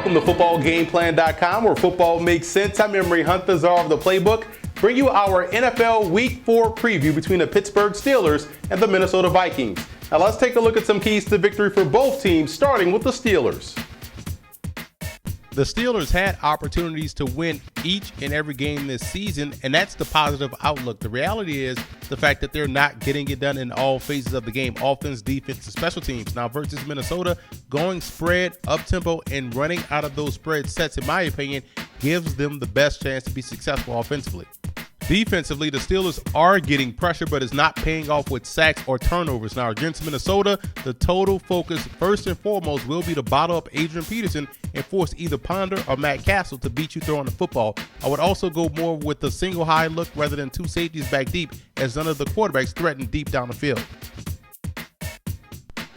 Welcome to footballgameplan.com, where football makes sense. I'm Emery Hunt, the czar of the playbook. Bring you our NFL Week 4 preview between the Pittsburgh Steelers and the Minnesota Vikings. Now let's take a look at some keys to victory for both teams, starting with the Steelers. The Steelers had opportunities to win each and every game this season, and that's the positive outlook. The reality is the fact that they're not getting it done in all phases of the game, offense, defense, and special teams. Now versus Minnesota, going spread, up-tempo, and running out of those spread sets, in my opinion, gives them the best chance to be successful offensively. Defensively, the Steelers are getting pressure, but it's not paying off with sacks or turnovers. Now, against Minnesota, the total focus, first and foremost, will be to bottle up Adrian Peterson and force either Ponder or Matt Castle to beat you throwing the football. I would also go more with the single high look rather than two safeties back deep, as none of the quarterbacks threaten deep down the field.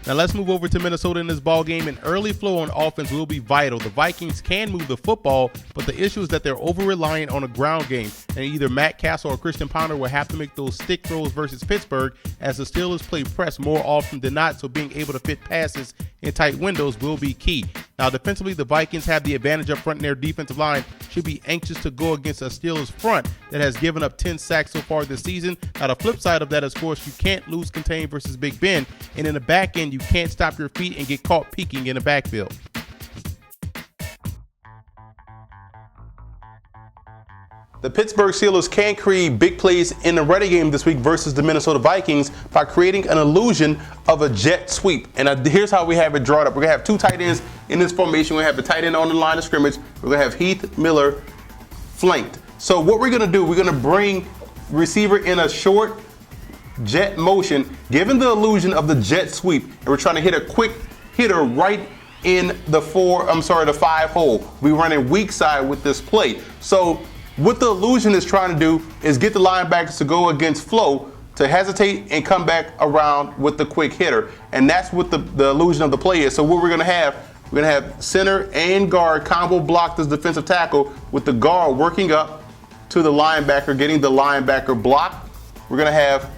Now let's move over to Minnesota in this ball game. An early flow on offense will be vital. The Vikings can move the football, but the issue is that they're over-reliant on a ground game, and either Matt Castle or Christian Ponder will have to make those stick throws versus Pittsburgh, as the Steelers play press more often than not, so being able to fit passes in tight windows will be key. Now defensively, the Vikings have the advantage up front, and their defensive line should be anxious to go against a Steelers front that has given up 10 sacks so far this season. Now the flip side of that is, of course, you can't lose contain versus Big Ben, and in the back end, you can't stop your feet and get caught peeking in the backfield. The Pittsburgh Steelers can create big plays in the running game this week versus the Minnesota Vikings by creating an illusion of a jet sweep. And here's how we have it drawn up. We're going to have two tight ends in this formation. We're going to have the tight end on the line of scrimmage. We're going to have Heath Miller flanked. So what we're going to do, we're going to bring receiver in a short jet motion, given the illusion of the jet sweep. And we're trying to hit a quick hitter right in the 5 hole. We're running weak side with this play. So what the illusion is trying to do is get the linebackers to go against flow, to hesitate and come back around with the quick hitter. And that's what the illusion of the play is. So what we're going to have center and guard combo block this defensive tackle, with the guard working up to the linebacker, getting the linebacker blocked. We're going to have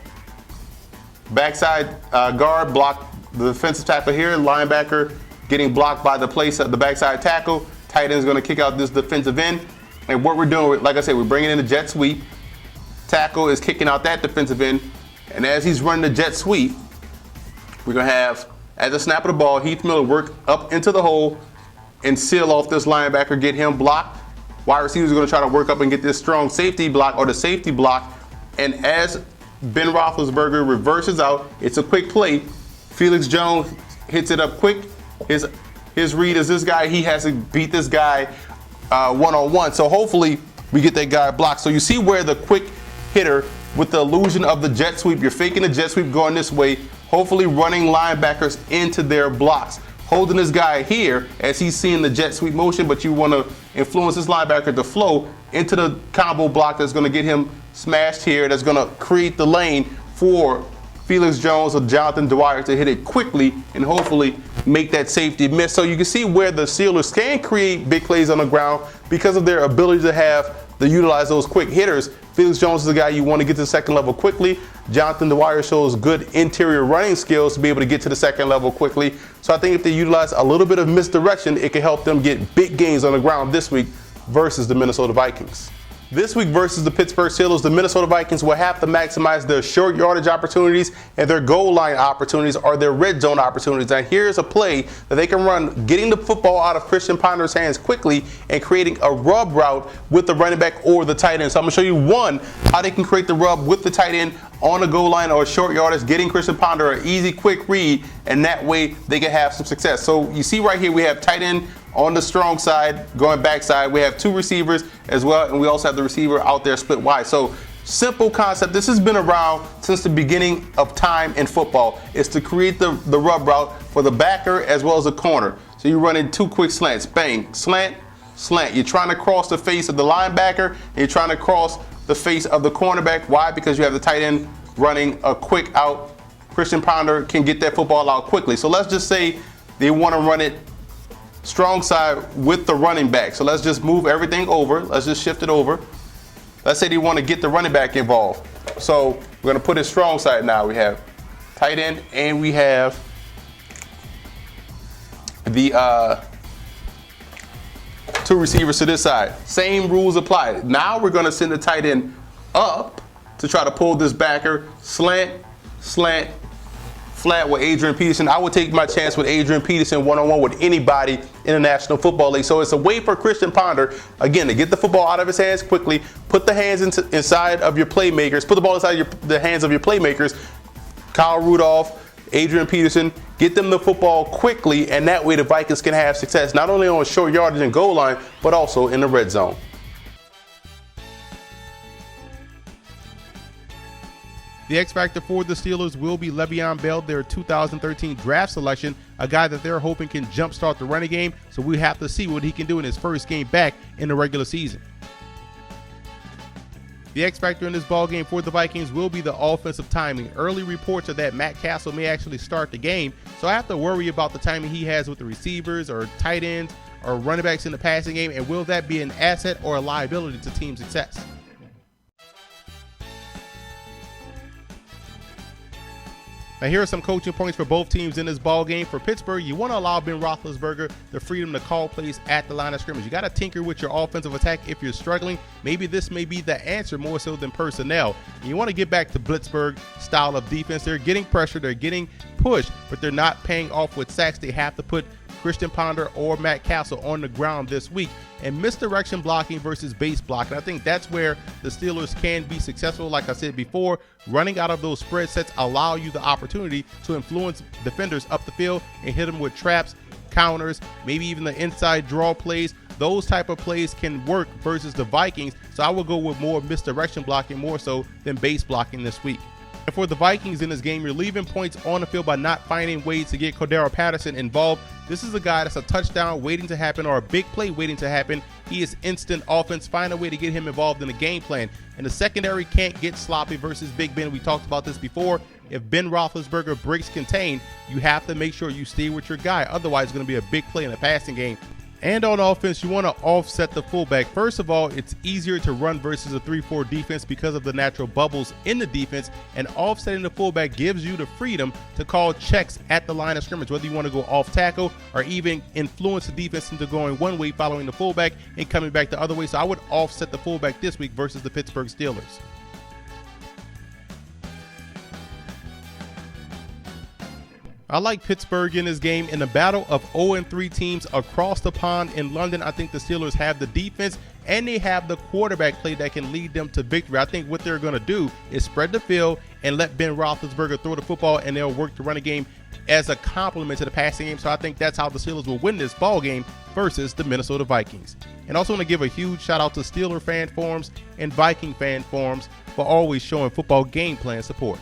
backside guard block the defensive tackle here, linebacker getting blocked by the place of the backside tackle. Tight end is going to kick out this defensive end. And what we're doing, like I said, we're bringing in the jet sweep. Tackle is kicking out that defensive end. And as he's running the jet sweep, we're going to have, at the snap of the ball, Heath Miller work up into the hole and seal off this linebacker, get him blocked. Wide receivers are going to try to work up and get this strong safety block, or the safety block. And as Ben Roethlisberger reverses out, it's a quick play. Felix Jones hits it up quick. His read is this guy. He has to beat this guy one-on-one. So hopefully we get that guy blocked. So you see where the quick hitter with the illusion of the jet sweep, you're faking the jet sweep going this way, hopefully running linebackers into their blocks, holding this guy here as he's seeing the jet sweep motion, but you want to influence this linebacker to flow into the combo block that's going to get him smashed here, that's going to create the lane for Felix Jones or Jonathan Dwyer to hit it quickly and hopefully make that safety miss. So you can see where the Steelers can create big plays on the ground because of their ability to utilize those quick hitters. Felix Jones is the guy you want to get to the second level quickly. Jonathan Dwyer shows good interior running skills to be able to get to the second level quickly. So I think if they utilize a little bit of misdirection, it can help them get big gains on the ground this week versus the Minnesota Vikings. This week versus the Pittsburgh Steelers, the Minnesota Vikings will have to maximize their short yardage opportunities and their goal line opportunities, or their red zone opportunities. And here's a play that they can run, getting the football out of Christian Ponder's hands quickly and creating a rub route with the running back or the tight end. So I'm going to show you how they can create the rub with the tight end on the goal line or short yardage, getting Christian Ponder an easy, quick read, and that way they can have some success. So you see right here, we have tight end on the strong side, going backside. We have two receivers as well, and we also have the receiver out there split wide. So simple concept. This has been around since the beginning of time in football. It's to create the rub route for the backer as well as the corner. So you're running two quick slants. Bang, slant, slant. You're trying to cross the face of the linebacker, and you're trying to cross the face of the cornerback. Why? Because you have the tight end running a quick out. Christian Ponder can get that football out quickly. So let's just say they want to run it strong side with the running back. So let's just move everything over. Let's just shift it over. Let's say they want to get the running back involved. So we're going to put it strong side now. We have tight end and we have the two receivers to this side. Same rules apply. Now we're going to send the tight end up to try to pull this backer. Slant, slant, flat with Adrian Peterson. I would take my chance with Adrian Peterson one-on-one with anybody in the National Football League. So it's a way for Christian Ponder, again, to get the football out of his hands quickly, put the hands inside of your playmakers, put the ball inside the hands of your playmakers, Kyle Rudolph, Adrian Peterson, get them the football quickly, and that way the Vikings can have success not only on short yardage and goal line, but also in the red zone. The X factor for the Steelers will be Le'Veon Bell, their 2013 draft selection, a guy that they're hoping can jumpstart the running game, so we have to see what he can do in his first game back in the regular season. The X factor in this ball game for the Vikings will be the offensive timing. Early reports are that Matt Castle may actually start the game, so I have to worry about the timing he has with the receivers or tight ends or running backs in the passing game, and will that be an asset or a liability to team success? Now here are some coaching points for both teams in this ball game. For Pittsburgh, you want to allow Ben Roethlisberger the freedom to call plays at the line of scrimmage. You got to tinker with your offensive attack if you're struggling. Maybe this may be the answer more so than personnel. And you want to get back to Blitzburgh style of defense. They're getting pressure, they're getting pushed, but they're not paying off with sacks. They have to put Christian Ponder or Matt Castle on the ground this week. And misdirection blocking versus base blocking, I think that's where the Steelers can be successful. Like I said before, running out of those spread sets allow you the opportunity to influence defenders up the field and hit them with traps, counters, maybe even the inside draw plays. Those type of plays can work versus the Vikings, so I will go with more misdirection blocking more so than base blocking this week. And for the Vikings in this game, you're leaving points on the field by not finding ways to get Cordero Patterson involved. This is a guy that's a touchdown waiting to happen or a big play waiting to happen. He is instant offense. Find a way to get him involved in the game plan. And the secondary can't get sloppy versus Big Ben. We talked about this before. If Ben Roethlisberger breaks contain, you have to make sure you stay with your guy. Otherwise, it's going to be a big play in the passing game. And on offense, you want to offset the fullback. First of all, it's easier to run versus a 3-4 defense because of the natural bubbles in the defense, and offsetting the fullback gives you the freedom to call checks at the line of scrimmage, whether you want to go off tackle or even influence the defense into going one way following the fullback and coming back the other way. So I would offset the fullback this week versus the Pittsburgh Steelers. I like Pittsburgh in this game. In the battle of 0-3 teams across the pond in London, I think the Steelers have the defense and they have the quarterback play that can lead them to victory. I think what they're going to do is spread the field and let Ben Roethlisberger throw the football, and they'll work to run a game as a complement to the passing game. So I think that's how the Steelers will win this ball game versus the Minnesota Vikings. And also want to give a huge shout out to Steeler fan forums and Viking fan forums for always showing football game plan support.